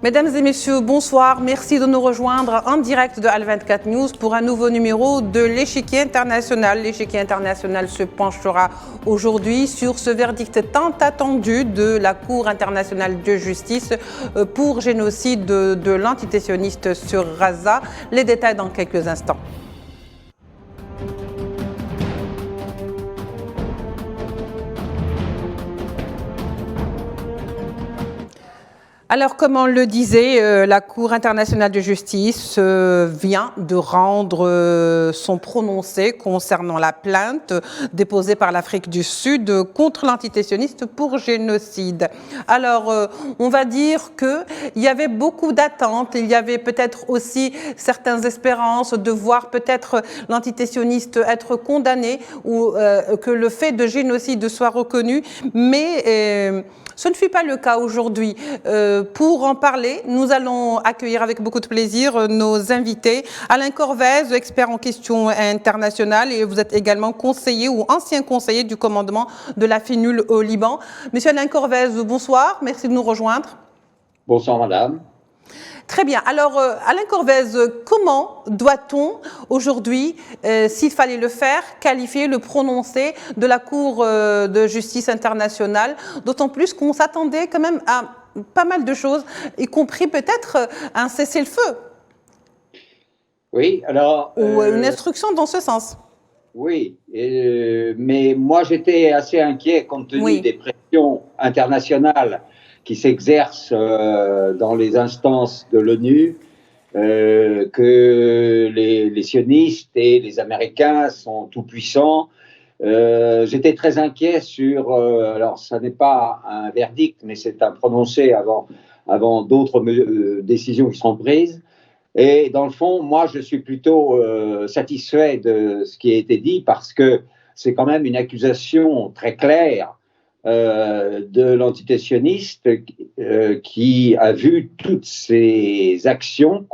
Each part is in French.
Mesdames et messieurs, bonsoir. Merci de nous rejoindre en direct de Al24 News pour un nouveau numéro de l'échiquier international. L'échiquier international se penchera aujourd'hui sur ce verdict tant attendu de la Cour internationale de justice pour génocide de l'antitétionniste sur Gaza. Les détails dans quelques instants. Alors, comme on le disait, la Cour internationale de justice vient de rendre son prononcé concernant la plainte déposée par l'Afrique du Sud contre l'antitétionniste pour génocide. Alors, on va dire qu'il y avait beaucoup d'attentes, il y avait peut-être aussi certaines espérances de voir peut-être l'antitétionniste être condamné ou que le fait de génocide soit reconnu, mais ce ne fut pas le cas aujourd'hui. Pour en parler, nous allons accueillir avec beaucoup de plaisir nos invités. Alain Corvez, expert en questions internationales, et vous êtes également conseiller ou ancien conseiller du commandement de la FINUL au Liban. Monsieur Alain Corvez, bonsoir, merci de nous rejoindre. Bonsoir madame. Très bien. Alors, Alain Corvez, comment doit-on aujourd'hui, s'il fallait le faire, qualifier le prononcé de la Cour de justice internationale, d'autant plus qu'on s'attendait quand même à pas mal de choses, y compris peut-être un cessez-le-feu. Oui, alors... Ou une instruction dans ce sens. Oui, mais moi j'étais assez inquiet compte tenu des pressions internationales qui s'exercent dans les instances de l'ONU, que les sionistes et les Américains sont tout puissants. J'étais très inquiet sur, alors ça n'est pas un verdict, mais c'est un prononcé avant d'autres décisions qui seront prises. Et dans le fond, moi je suis plutôt satisfait de ce qui a été dit parce que c'est quand même une accusation très claire de l'antitétionniste qui a vu toutes ces actions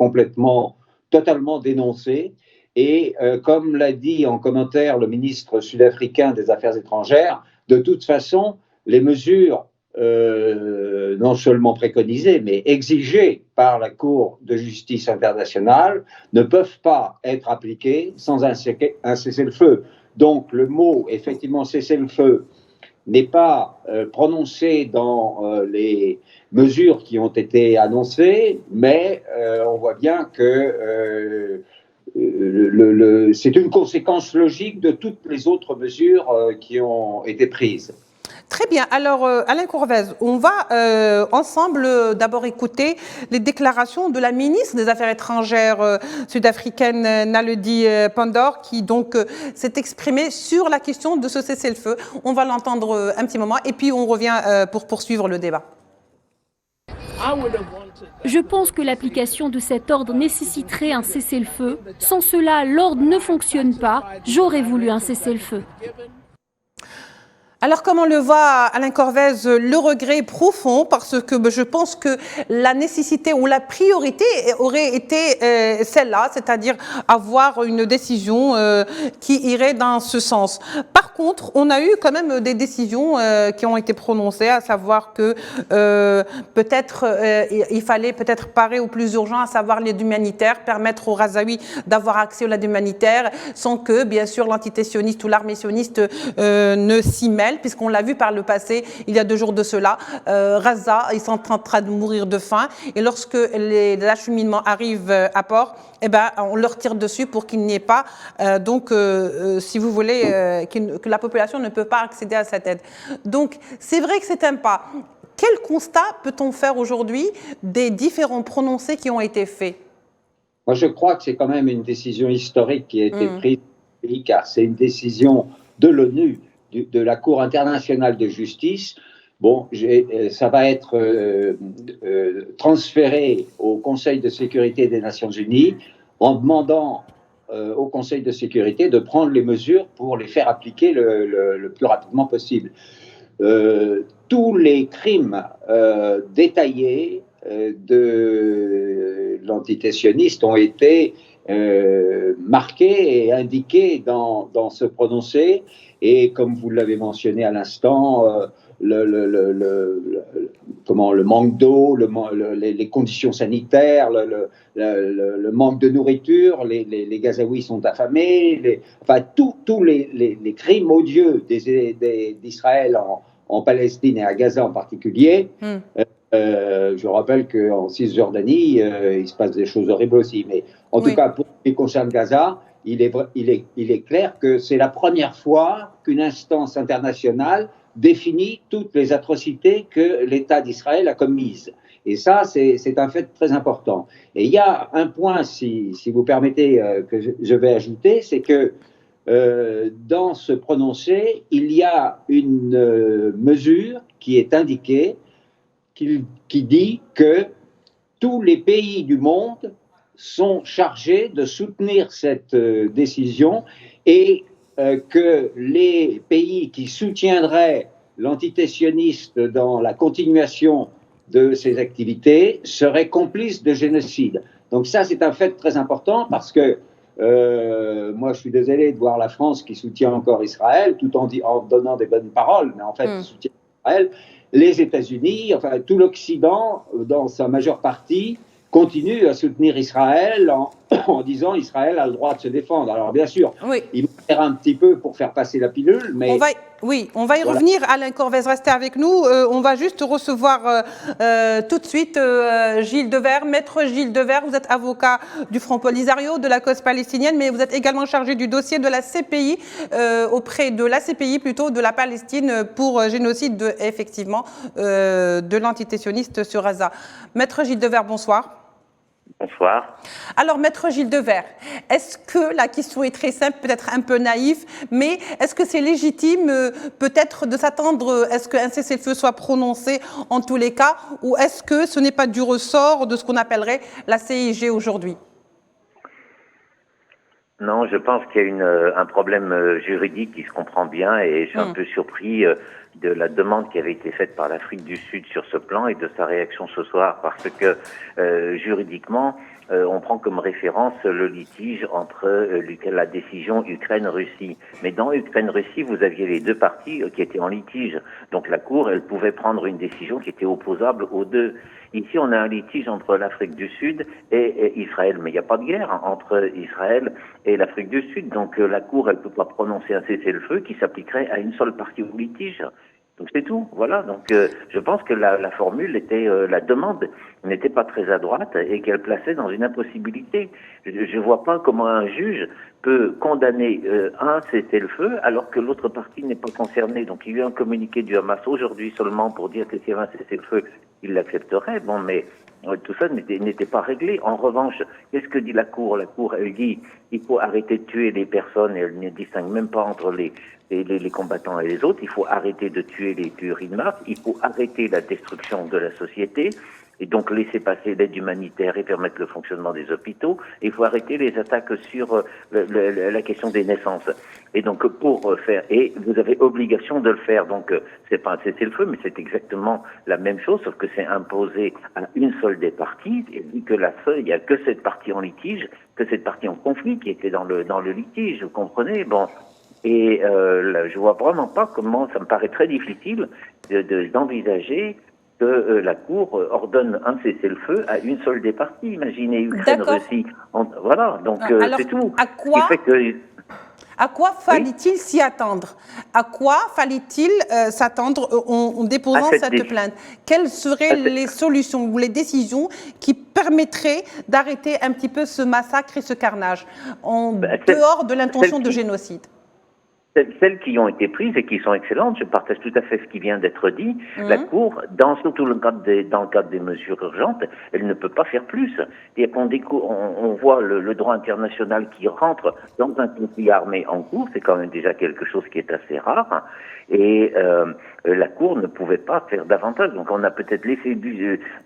totalement dénoncées. Et comme l'a dit en commentaire le ministre sud-africain des Affaires étrangères, de toute façon, les mesures non seulement préconisées, mais exigées par la Cour de justice internationale ne peuvent pas être appliquées sans un cessez-le-feu. Donc le mot, effectivement, cessez-le-feu, n'est pas prononcé dans les mesures qui ont été annoncées, mais on voit bien que c'est une conséquence logique de toutes les autres mesures qui ont été prises. Très bien. Alors, Alain Corvez, on va ensemble d'abord écouter les déclarations de la ministre des Affaires étrangères sud-africaine, Naledi Pandor, qui donc s'est exprimée sur la question de ce cessez-le-feu. On va l'entendre un petit moment et puis on revient pour poursuivre le débat. Je pense que l'application de cet ordre nécessiterait un cessez-le-feu. Sans cela, l'ordre ne fonctionne pas. J'aurais voulu un cessez-le-feu. Alors, comme on le voit, Alain Corvez, le regret est profond parce que je pense que la nécessité ou la priorité aurait été celle-là, c'est-à-dire avoir une décision qui irait dans ce sens. Par contre, on a eu quand même des décisions qui ont été prononcées, à savoir que peut-être il fallait peut-être parer au plus urgent, à savoir l'aide humanitaire, permettre aux Gazaouis d'avoir accès à l'aide humanitaire sans que, bien sûr, l'antitétionniste ou l'armée sioniste ne s'y mêle, puisqu'on l'a vu par le passé, il y a 2 jours de cela, Gaza, ils sont en train de mourir de faim, et lorsque les acheminements arrivent à port, eh ben, on leur tire dessus pour qu'il n'y ait pas, si vous voulez, que la population ne peut pas accéder à cette aide. Donc, c'est vrai que c'est un pas. Quel constat peut-on faire aujourd'hui des différents prononcés qui ont été faits? Moi, je crois que c'est quand même une décision historique qui a été prise, car c'est une décision de l'ONU, de la Cour internationale de justice. Bon, ça va être transféré au Conseil de sécurité des Nations Unies en demandant au Conseil de sécurité de prendre les mesures pour les faire appliquer le plus rapidement possible. Tous les crimes détaillés de l'antitétionniste ont été marqués et indiqués dans ce prononcé. Et comme vous l'avez mentionné à l'instant, le manque d'eau, les conditions sanitaires, le manque de nourriture, les Gazaouis sont affamés, tous les crimes odieux d'Israël en Palestine et à Gaza en particulier. Je rappelle qu'en Cisjordanie, il se passe des choses horribles aussi. Mais en tout cas, pour ce qui concerne Gaza, il est clair que c'est la première fois qu'une instance internationale définit toutes les atrocités que l'État d'Israël a commises. Et ça, c'est un fait très important. Et il y a un point, si vous permettez, que je vais ajouter, c'est que dans ce prononcé, il y a une mesure qui est indiquée, qui dit que tous les pays du monde sont chargés de soutenir cette décision et que les pays qui soutiendraient l'entité sioniste dans la continuation de ces activités seraient complices de génocide. Donc ça, c'est un fait très important parce que moi, je suis désolé de voir la France qui soutient encore Israël tout en donnant des bonnes paroles, mais en fait, soutient Israël. Les États-Unis, enfin tout l'Occident, dans sa majeure partie, continue à soutenir Israël en disant Israël a le droit de se défendre. Alors bien sûr, il va faire un petit peu pour faire passer la pilule, mais... On va y revenir. Alain Corvez, restez avec nous. On va juste recevoir tout de suite Gilles Devers. Maître Gilles Devers, vous êtes avocat du Front Polisario, de la cause palestinienne, mais vous êtes également chargé du dossier de la CPI, auprès de la CPI plutôt, de la Palestine pour génocide, effectivement, de l'entité sioniste sur Gaza. Maître Gilles Devers, bonsoir. Bonsoir. Alors, Maître Gilles Devers, est-ce que la question est très simple, peut-être un peu naïf, mais est-ce que c'est légitime peut-être de s'attendre, est-ce qu'un cessez-le-feu soit prononcé en tous les cas, ou est-ce que ce n'est pas du ressort de ce qu'on appellerait la CIG aujourd'hui? Non, je pense qu'il y a un problème juridique qui se comprend bien et je suis un peu surpris de la demande qui avait été faite par l'Afrique du Sud sur ce plan et de sa réaction ce soir parce que juridiquement, on prend comme référence le litige entre la décision Ukraine-Russie. Mais dans Ukraine-Russie, vous aviez les deux parties qui étaient en litige. Donc la Cour, elle pouvait prendre une décision qui était opposable aux deux. Ici, on a un litige entre l'Afrique du Sud et Israël. Mais il n'y a pas de guerre entre Israël et l'Afrique du Sud. Donc la Cour, elle peut pas prononcer un cessez-le-feu qui s'appliquerait à une seule partie au litige. Donc c'est tout, voilà. Donc je pense que la formule était, la demande n'était pas très à droite et qu'elle plaçait dans une impossibilité. Je vois pas comment un juge peut condamner un cessez-le-feu alors que l'autre partie n'est pas concernée. Donc il y a eu un communiqué du Hamas aujourd'hui seulement pour dire que s'il y avait un cessez-le-feu, il l'accepterait. Bon, mais tout ça n'était pas réglé. En revanche, qu'est-ce que dit la Cour? La Cour, elle dit il faut arrêter de tuer les personnes et elle ne distingue même pas entre les combattants et les autres. Il faut arrêter de tuer les tueries de masse. Il faut arrêter la destruction de la société et donc laisser passer l'aide humanitaire et permettre le fonctionnement des hôpitaux. Et il faut arrêter les attaques sur la question des naissances. Et donc pour faire, et vous avez obligation de le faire. Donc c'est pas un cessez-le-feu, mais c'est exactement la même chose, sauf que c'est imposé à une seule des parties. Et vu que il n'y a que cette partie en litige, que cette partie en conflit qui était dans le litige. Vous comprenez? Bon. Et je vois vraiment pas comment, ça me paraît très difficile d'envisager que la Cour ordonne un cessez-le-feu à une seule des parties. Imaginez Ukraine-Russie. Voilà, donc c'est tout. À quoi fallait-il s'y attendre? À quoi fallait-il s'attendre en déposant cette plainte? Quelles seraient les solutions ou les décisions qui permettraient d'arrêter un petit peu ce massacre et ce carnage en dehors de l'intention de génocide? Celles qui ont été prises et qui sont excellentes, je partage tout à fait ce qui vient d'être dit. La Cour, surtout dans le cadre des mesures urgentes, elle ne peut pas faire plus. On voit le droit international qui rentre dans un conflit armé en cours, c'est quand même déjà quelque chose qui est assez rare. Et la Cour ne pouvait pas faire davantage. Donc on a peut-être laissé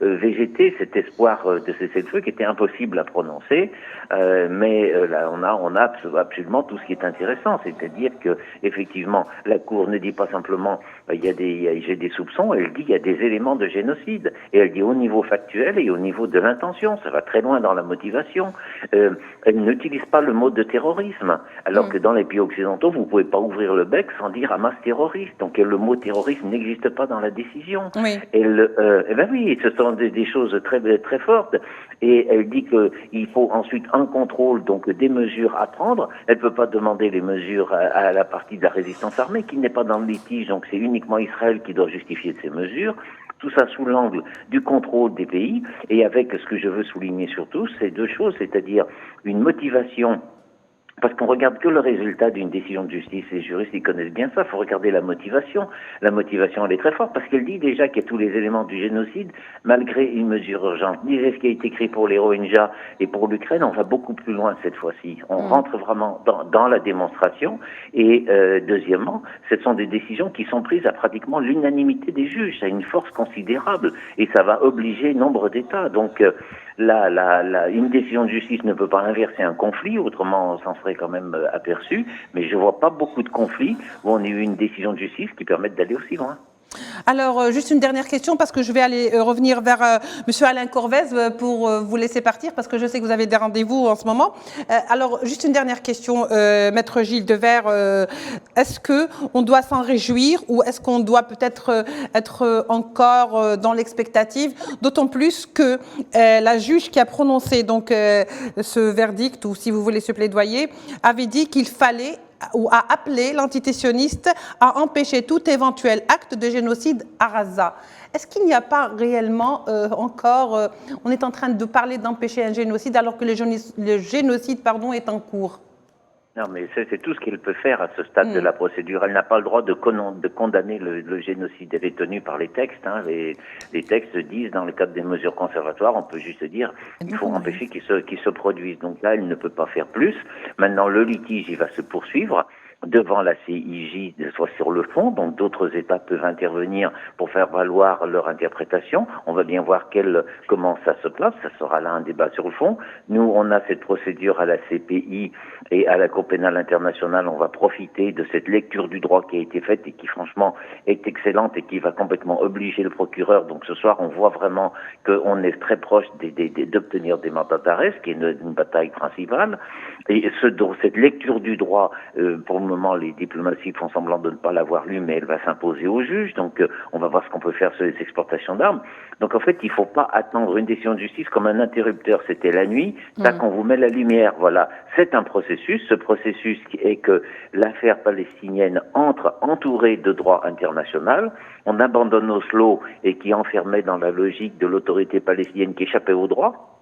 végéter cet espoir de cessez-le-feu qui était impossible à prononcer. Mais là, on a absolument tout ce qui est intéressant, c'est-à-dire que effectivement, la Cour ne dit pas simplement j'ai des soupçons, elle dit il y a des éléments de génocide. Et elle dit au niveau factuel et au niveau de l'intention. Ça va très loin dans la motivation. Elle n'utilise pas le mot de terrorisme, alors que dans les pays occidentaux, vous ne pouvez pas ouvrir le bec sans dire Hamas terroriste. Donc le mot terrorisme n'existe pas dans la décision. Oui. Eh ben oui, ce sont des choses très, très fortes. Et elle dit qu'il faut ensuite un contrôle, donc des mesures à prendre. Elle ne peut pas demander les mesures à la partie de la résistance armée, qui n'est pas dans le litige, donc c'est uniquement Israël qui doit justifier de ces mesures. Tout ça sous l'angle du contrôle des pays, et avec ce que je veux souligner surtout, c'est deux choses, c'est-à-dire une motivation. Parce qu'on regarde que le résultat d'une décision de justice, les juristes ils connaissent bien ça, il faut regarder la motivation. La motivation elle est très forte parce qu'elle dit déjà qu'il y a tous les éléments du génocide, malgré une mesure urgente. Disait ce qui a été écrit pour les Rohingyas et pour l'Ukraine, on va beaucoup plus loin cette fois-ci. On rentre vraiment dans la démonstration. Et deuxièmement, ce sont des décisions qui sont prises à pratiquement l'unanimité des juges. Ça a une force considérable et ça va obliger nombre d'États. Donc une décision de justice ne peut pas inverser un conflit, autrement on s'en serait quand même aperçu, mais je vois pas beaucoup de conflits où on a eu une décision de justice qui permette d'aller aussi loin. Alors, juste une dernière question, parce que je vais aller revenir vers Monsieur Alain Corvez pour vous laisser partir, parce que je sais que vous avez des rendez-vous en ce moment. Alors, juste une dernière question, Maître Gilles Devers. Est-ce qu'on doit s'en réjouir ou est-ce qu'on doit peut-être être encore dans l'expectative, d'autant plus que la juge qui a prononcé donc ce verdict, ou si vous voulez ce plaidoyer, avait dit qu'il fallait ou a appelé l'antitissionniste à empêcher tout éventuel acte de génocide à Gaza. Est-ce qu'il n'y a pas réellement encore... on est en train de parler d'empêcher un génocide alors que le génocide est en cours? Non, mais c'est tout ce qu'elle peut faire à ce stade de la procédure. Elle n'a pas le droit de condamner le génocide. Elle est tenue par les textes. Hein. Les textes disent, dans le cadre des mesures conservatoires, on peut juste dire qu'il faut empêcher qu'il se produise. Donc là, elle ne peut pas faire plus. Maintenant, le litige, il va se poursuivre devant la CIJ, soit sur le fond, donc d'autres États peuvent intervenir pour faire valoir leur interprétation. On va bien voir comment ça se place, ça sera là un débat sur le fond. Nous, on a cette procédure à la CPI et à la Cour pénale internationale, on va profiter de cette lecture du droit qui a été faite et qui franchement est excellente et qui va complètement obliger le procureur. Donc ce soir, on voit vraiment qu'on est très proche d'obtenir des mandats d'arrêt, ce qui est une bataille principale. Et cette lecture du droit, pour le moment, les diplomaties font semblant de ne pas l'avoir lu, mais elle va s'imposer aux juges. Donc, on va voir ce qu'on peut faire sur les exportations d'armes. Donc, en fait, il ne faut pas attendre une décision de justice comme un interrupteur. C'était la nuit. Là, qu'on vous met la lumière. Voilà. C'est un processus. Ce processus est que l'affaire palestinienne entre entourée de droit international. On abandonne Oslo et qui enfermait dans la logique de l'autorité palestinienne qui échappait au droit.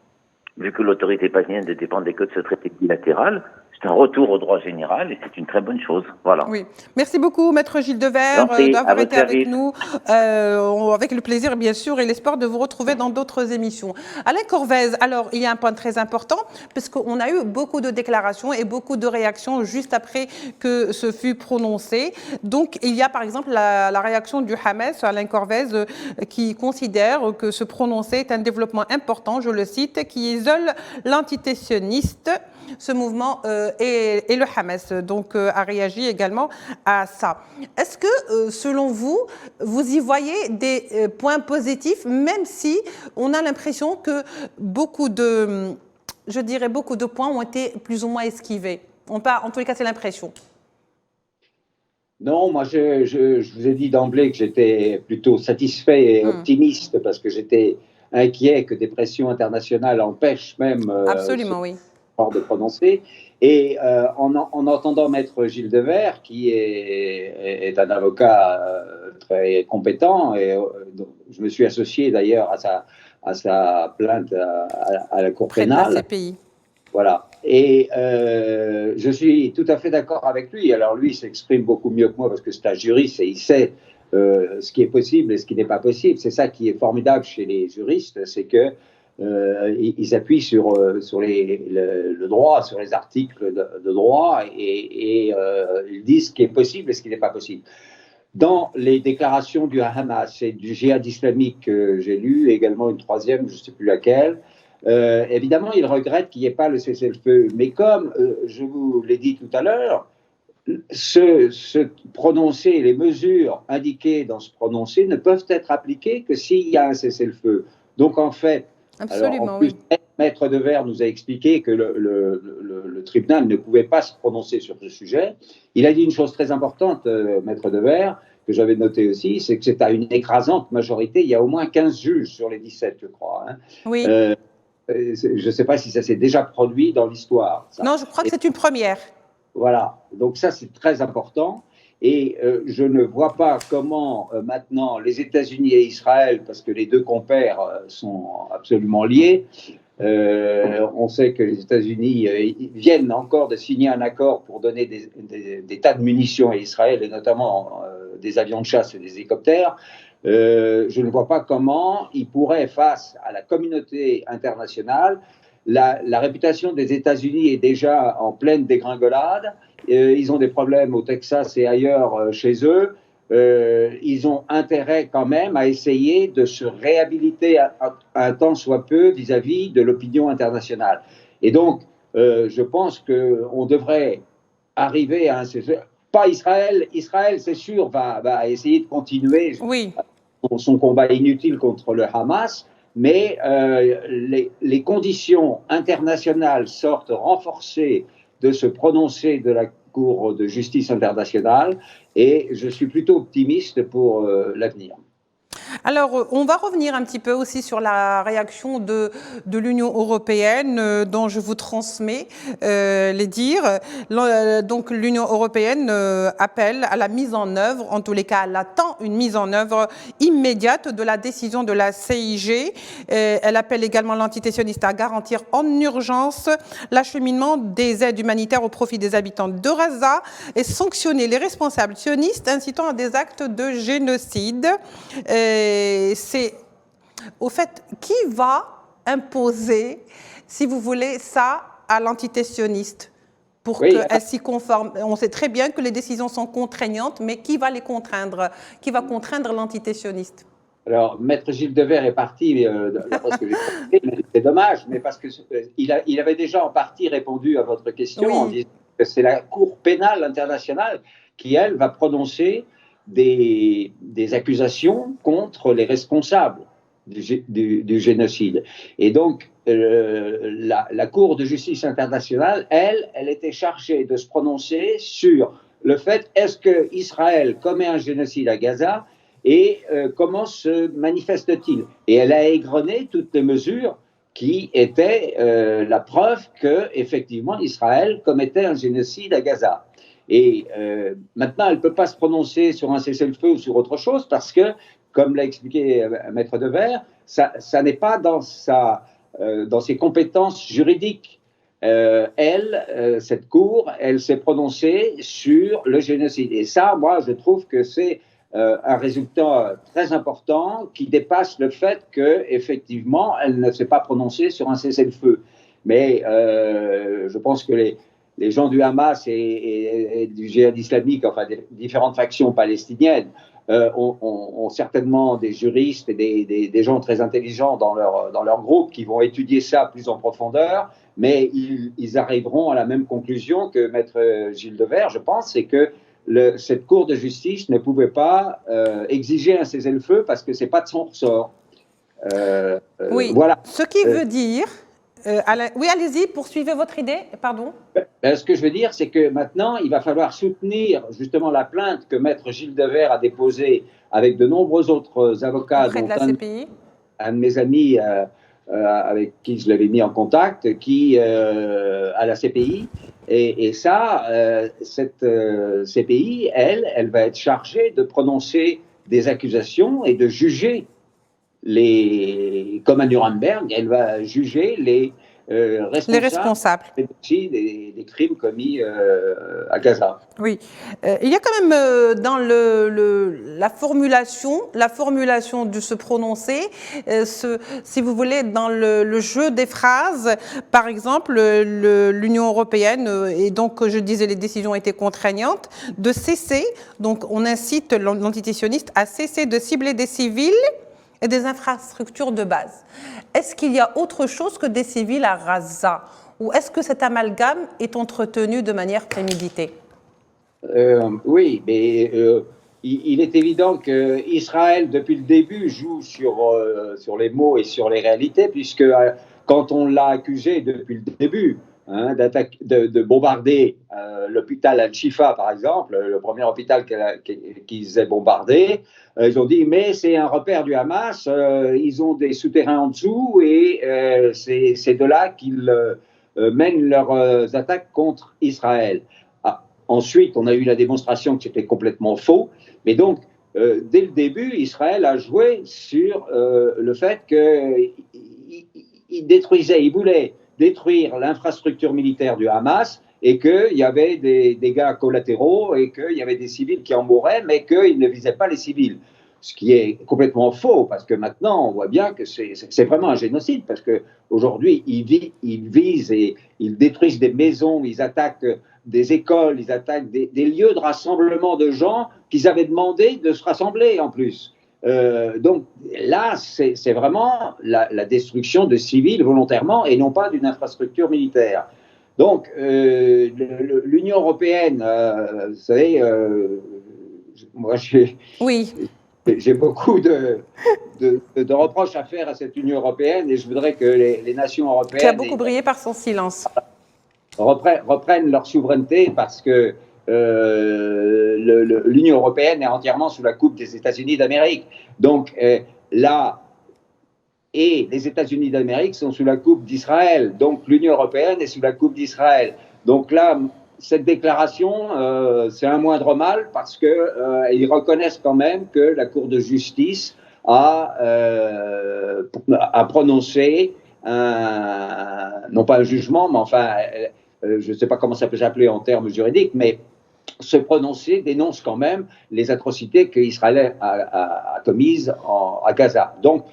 Vu que l'autorité palestinienne ne dépendait que de ce traité bilatéral, c'est un retour au droit général et c'est une très bonne chose. Voilà. Oui. Merci beaucoup, Maître Gilles Devers, d'avoir été avec nous. Avec le plaisir, bien sûr, et l'espoir de vous retrouver dans d'autres émissions. Alain Corvez, alors, il y a un point très important, puisqu'on a eu beaucoup de déclarations et beaucoup de réactions juste après que ce fut prononcé. Donc, il y a par exemple la réaction du Hamas, Alain Corvez, qui considère que ce prononcé est un développement important, je le cite, qui isole l'antitissionniste. Ce mouvement et le Hamas donc a réagi également à ça. Est-ce que, selon vous, vous y voyez des points positifs, même si on a l'impression que beaucoup de points ont été plus ou moins esquivés? En tous les cas, c'est l'impression. Non, moi, je vous ai dit d'emblée que j'étais plutôt satisfait et optimiste parce que j'étais inquiet que des pressions internationales empêchent même... Absolument, oui. de prononcer. Et en entendant Maître Gilles Devers, qui est un avocat très compétent, et donc, je me suis associé d'ailleurs à sa plainte à la Cour pénale. La CPI. Voilà. Et je suis tout à fait d'accord avec lui. Alors lui, il s'exprime beaucoup mieux que moi parce que c'est un juriste et il sait ce qui est possible et ce qui n'est pas possible. C'est ça qui est formidable chez les juristes, c'est que ils appuient sur le droit, sur les articles de droit et ils disent ce qui est possible et ce qui n'est pas possible. Dans les déclarations du Hamas et du djihad islamique que j'ai lu, également une troisième, je ne sais plus laquelle, évidemment, ils regrettent qu'il n'y ait pas le cessez-le-feu. Mais comme je vous l'ai dit tout à l'heure, ce prononcé, les mesures indiquées dans ce prononcé ne peuvent être appliquées que s'il y a un cessez-le-feu. Donc en fait, Absolument, alors, en plus, oui. Maître Devers nous a expliqué que le tribunal ne pouvait pas se prononcer sur ce sujet. Il a dit une chose très importante, Maître Devers, que j'avais noté aussi, c'est que c'est à une écrasante majorité, il y a au moins 15 juges sur les 17, je crois. Hein. Oui. Je ne sais pas si ça s'est déjà produit dans l'histoire. Non, je crois que c'est une première. Voilà, donc ça c'est très important. Et je ne vois pas comment maintenant les États-Unis et Israël, parce que les deux compères sont absolument liés, on sait que les États-Unis viennent encore de signer un accord pour donner des tas de munitions à Israël, et notamment des avions de chasse et des hélicoptères. Je ne vois pas comment ils pourraient, face à la communauté internationale, la réputation des États-Unis est déjà en pleine dégringolade. Ils ont des problèmes au Texas et ailleurs chez eux. Ils ont intérêt quand même à essayer de se réhabiliter un tant soit peu vis-à-vis de l'opinion internationale. Et donc, je pense qu'on devrait arriver à un... Pas Israël. Israël, c'est sûr, va essayer de continuer son combat inutile contre le Hamas. Mais les conditions internationales sortent renforcées de se prononcer de la Cour de justice internationale et je suis plutôt optimiste pour l'avenir. Alors, on va revenir un petit peu aussi sur la réaction de l'Union européenne dont je vous transmets les dires. Donc, l'Union européenne appelle à la mise en œuvre, en tous les cas, elle attend une mise en œuvre immédiate de la décision de la CIG. Elle appelle également l'entité sioniste à garantir en urgence l'acheminement des aides humanitaires au profit des habitants de Gaza et sanctionner les responsables sionistes incitant à des actes de génocide. C'est au fait qui va imposer, si vous voulez, ça à l'entité sioniste pour qu'elle s'y conforme. On sait très bien que les décisions sont contraignantes, mais qui va les contraindre? Qui va contraindre l'entité sioniste? Alors, Maître Gilles Devers est parti, d'après ce que j'ai compris, c'est dommage, mais parce qu'il avait déjà en partie répondu à votre question en disant que c'est la Cour pénale internationale qui, elle, va prononcer des accusations contre les responsables du génocide. Et donc, la Cour de justice internationale, elle était chargée de se prononcer sur le fait, est-ce qu'Israël commet un génocide à Gaza et comment se manifeste-t-il? Et elle a égrené toutes les mesures qui étaient la preuve qu'effectivement Israël commettait un génocide à Gaza. Et maintenant, elle ne peut pas se prononcer sur un cessez-le-feu ou sur autre chose parce que, comme l'a expliqué Maître Devers, ça n'est pas dans ses compétences juridiques. Cette Cour, elle s'est prononcée sur le génocide. Et ça, moi, je trouve que c'est un résultat très important qui dépasse le fait qu'effectivement, elle ne s'est pas prononcée sur un cessez-le-feu. Mais je pense que les gens du Hamas et du djihad islamique, enfin des différentes factions palestiniennes, ont certainement des juristes et des gens très intelligents dans leur groupe qui vont étudier ça plus en profondeur, mais ils arriveront à la même conclusion que Maître Gilles Devers, je pense, c'est que cette Cour de justice ne pouvait pas exiger un cessez-le-feu parce que ce n'est pas de son ressort. Oui, voilà. Ce qui veut dire... oui, allez-y, poursuivez votre idée, pardon. Ce que je veux dire, c'est que maintenant, il va falloir soutenir justement la plainte que Maître Gilles Devers a déposée avec de nombreux autres avocats, auprès de la CPI. Un de mes amis avec qui je l'avais mis en contact, qui à la CPI. Et ça, cette CPI, elle va être chargée de prononcer des accusations et de juger comme à Nuremberg, elle va juger les responsables des crimes commis à Gaza. Oui, il y a quand même dans la formulation de se prononcer, si vous voulez, dans le jeu des phrases, par exemple, l'Union européenne, et donc je disais les décisions étaient contraignantes, de cesser, donc on incite l'entité sioniste à cesser de cibler des civils et des infrastructures de base. Est-ce qu'il y a autre chose que des civils à Gaza? Ou est-ce que cet amalgame est entretenu de manière préméditée? Oui, mais il est évident qu'Israël, depuis le début, joue sur les mots et sur les réalités, puisque quand on l'a accusé depuis le début de bombarder l'hôpital Al-Shifa, par exemple, le premier hôpital qu'ils aient bombardé, ils ont dit mais c'est un repère du Hamas, ils ont des souterrains en dessous et c'est de là qu'ils mènent leurs attaques contre Israël. Ensuite, on a eu la démonstration que c'était complètement faux. Mais donc, dès le début, Israël a joué sur le fait qu'il voulait détruire l'infrastructure militaire du Hamas et qu'il y avait des dégâts collatéraux et qu'il y avait des civils qui en mouraient, mais qu'il ne visait pas les civils. Ce qui est complètement faux, parce que maintenant, on voit bien que c'est vraiment un génocide, parce qu'aujourd'hui, ils visent et ils détruisent des maisons, ils attaquent des écoles, ils attaquent des lieux de rassemblement de gens qu'ils avaient demandé de se rassembler en plus. Donc là, c'est vraiment la destruction de civils volontairement et non pas d'une infrastructure militaire. Donc l'Union européenne, vous savez, moi j'ai beaucoup de reproches à faire à cette Union européenne et je voudrais que les nations européennes... Qui a beaucoup brillé par son silence. Reprennent leur souveraineté parce que l'Union européenne est entièrement sous la coupe des États-Unis d'Amérique. Donc là, et les États-Unis d'Amérique sont sous la coupe d'Israël. Donc l'Union européenne est sous la coupe d'Israël. Donc là, cette déclaration, c'est un moindre mal parce qu'ils reconnaissent quand même que la Cour de justice a prononcé non pas un jugement, mais enfin, je ne sais pas comment ça peut s'appeler en termes juridiques, mais ce prononcé dénonce quand même les atrocités qu'Israël a commises à Gaza. Donc,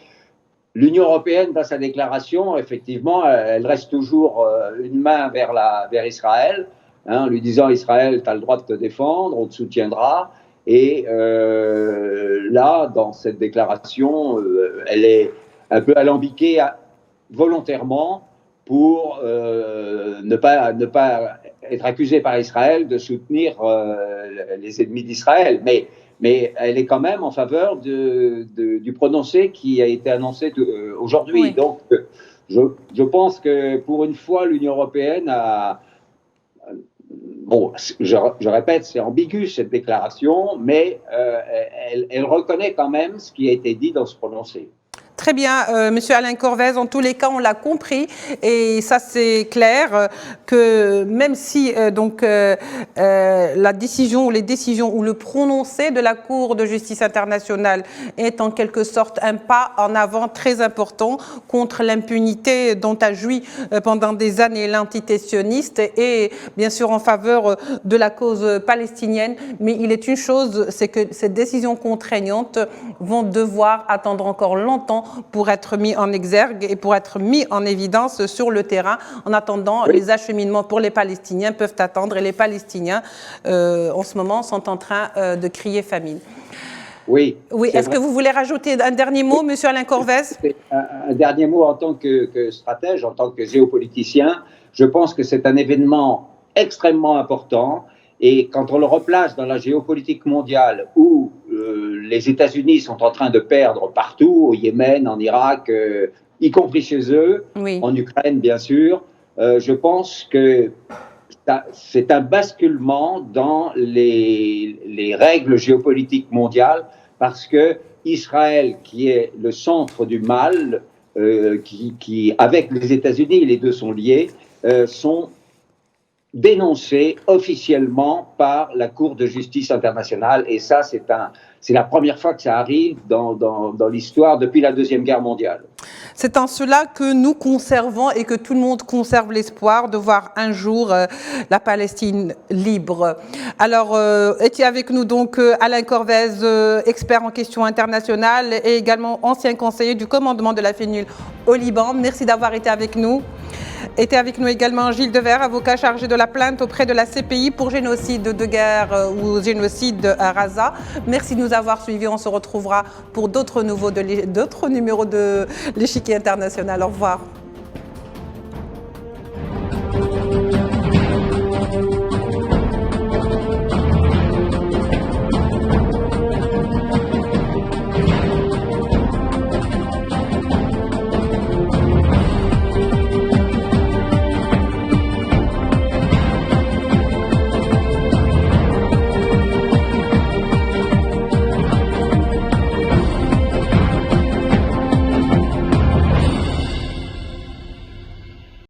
l'Union européenne, dans sa déclaration, effectivement, elle reste toujours une main vers Israël, en lui disant « Israël, tu as le droit de te défendre, on te soutiendra ». Et là, dans cette déclaration, elle est un peu alambiquée volontairement pour ne pas être accusée par Israël de soutenir les ennemis d'Israël. Mais elle est quand même en faveur du prononcé qui a été annoncé aujourd'hui. Oui. Donc, je pense que pour une fois, l'Union européenne a... Bon, je répète, c'est ambigu cette déclaration, mais elle reconnaît quand même ce qui a été dit dans ce prononcé. Très bien, Monsieur Alain Corvès, en tous les cas, on l'a compris et ça c'est clair que même si la décision ou les décisions ou le prononcé de la Cour de justice internationale est en quelque sorte un pas en avant très important contre l'impunité dont a joui pendant des années l'entité sioniste et bien sûr en faveur de la cause palestinienne, mais il est une chose, c'est que ces décisions contraignantes vont devoir attendre encore longtemps pour être mis en exergue et pour être mis en évidence sur le terrain. En attendant, les acheminements pour les Palestiniens peuvent attendre et les Palestiniens, en ce moment, sont en train de crier famine. Oui. Est-ce que vous voulez rajouter un dernier mot, Monsieur Alain Corvès? Un dernier mot en tant que stratège, en tant que géopoliticien. Je pense que c'est un événement extrêmement important. Et quand on le replace dans la géopolitique mondiale où les États-Unis sont en train de perdre partout, au Yémen, en Irak, y compris chez eux, en Ukraine bien sûr, je pense que c'est un basculement dans les règles géopolitiques mondiales parce que Israël, qui est le centre du mal, qui avec les États-Unis, les deux sont liés, sont dénoncé officiellement par la Cour de justice internationale. Et ça, c'est la première fois que ça arrive dans l'histoire depuis la Deuxième Guerre mondiale. C'est en cela que nous conservons et que tout le monde conserve l'espoir de voir un jour la Palestine libre. Alors, était avec nous donc Alain Corvès, expert en questions internationales et également ancien conseiller du commandement de la FENUL au Liban. Merci d'avoir été avec nous. Était avec nous également Gilles Devers, avocat chargé de la plainte auprès de la CPI pour génocide de guerre ou génocide à Gaza. Merci de nous avoir suivis. On se retrouvera pour d'autres numéros de l'échiquier international. Au revoir.